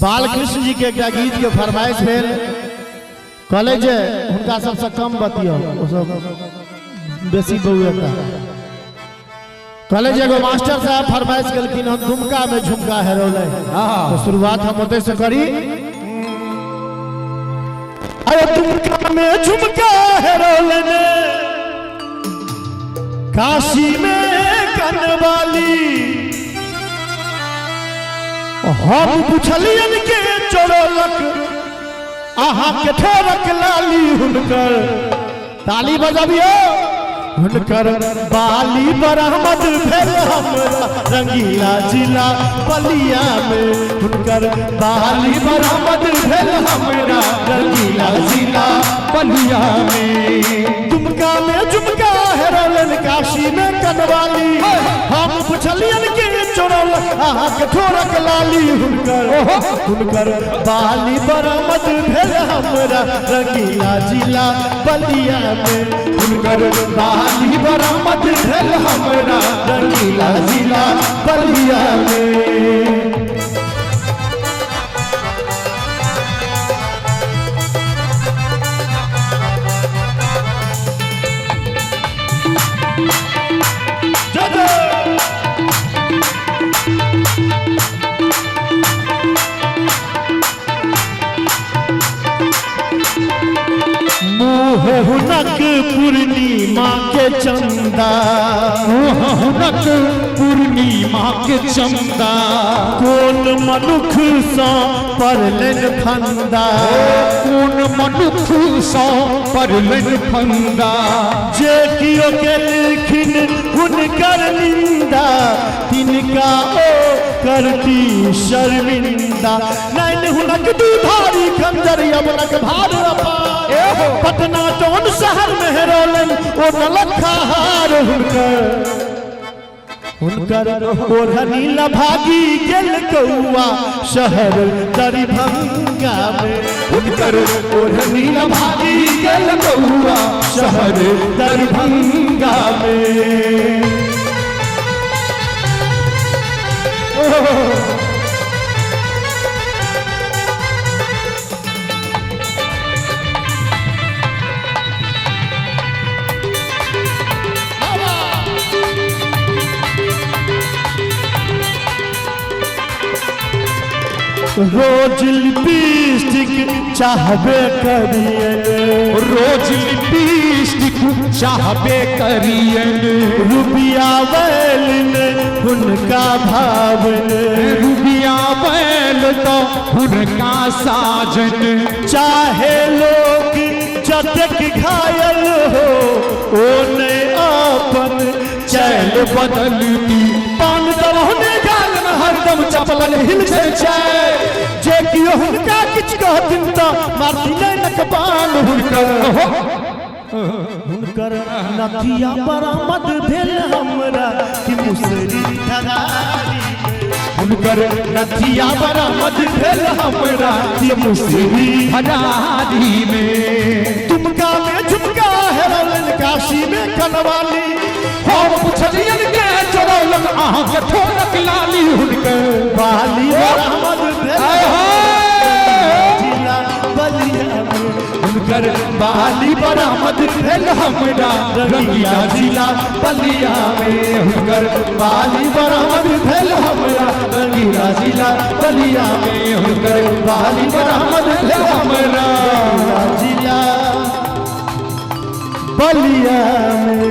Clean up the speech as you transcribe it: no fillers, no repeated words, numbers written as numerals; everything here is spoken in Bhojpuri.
बालकृष्ण जी के एक गीत के फरमाइश भेल कहले जे उनका सबसे कम बतियो ओ सब बेसी बउएता कहले जे एगो मास्टर साहब फरमाइश केलखिन हम झुमका में झुमका हेरौले तो शुरुआत हम ओते से करी। अरे झुमका में झुमका हेरौले ने काशी में कनवाली हम पुछलियन के चोरलक आहा के ठोरक लाली हुनकर ताली बजाबियो हुनकर बाली बरामद भेल हमरा रंगीला जिला बलिया में हुनकर बाली बरामद भेल हमरा रंगीला जिला बलिया में। झुमका में झुमका हेरौलन काशी में कनवाली हम पुछलियन के चोरल आहा के ठोरक लाली हुनकर बाली बरामद भेल हमरा रंगीला जिला बलिया में हुनकर बाली बरामद भेल हमरा रंगीला जिला बलिया में। हुनक पूर्णिमा के चंदा हुनक पूर्णिमा के चंदा कौन मनुख सा परलन फंदा कौन मनुख सा परलन फंदा जे कियो के लिखिन हुनकर निंदा तिनका ओ करती शर्मिंदा नैन हुनक दुधारी खंजर यमनक भार अपा पटना टोन शहर में हेरौलन ओ नलखा हार हुनकर ओढ़नी लभागी गेल कौआ शहर दरिभंगा में हुनकर ओढ़नी लभागी गेल कौआ शहर दरिभंगा में। रोज लिपस्टिक चाहबे करिए रोज लिपस्टिक चाहबे करिए रुबिया बैल ने हुनका भावन रुबिया बैल तो हुनका साजन चाहे लोग जतक घायल हो ओ ने अपन चैल बदलती पान दलहने गाल में हरदम चपलन हिल जाए जे कियो हुनका किछ कहथिन त मारती नै नकबान हुनकर नथिया बरामद भेल हमरा कि मुसरी धरारी हुनकर नथिया बरामद भेल हमरा कि मुसरी धरारी में। झुमका में झुमका हेरौलन काशी में कनवाली हम पुछलियन के चोरौलन आहा के ठोरक लाली हुनकर बाली बरामद भेल जिला बलिया में हुनकर बाली बरामद भेल हमरा रंगीला जिला बलिया में हुनकर बाली बरामद भेल हमरा रंगीला जिला बलिया में हुनकर बाली बरामद भेल हमरा जिला बलिया में।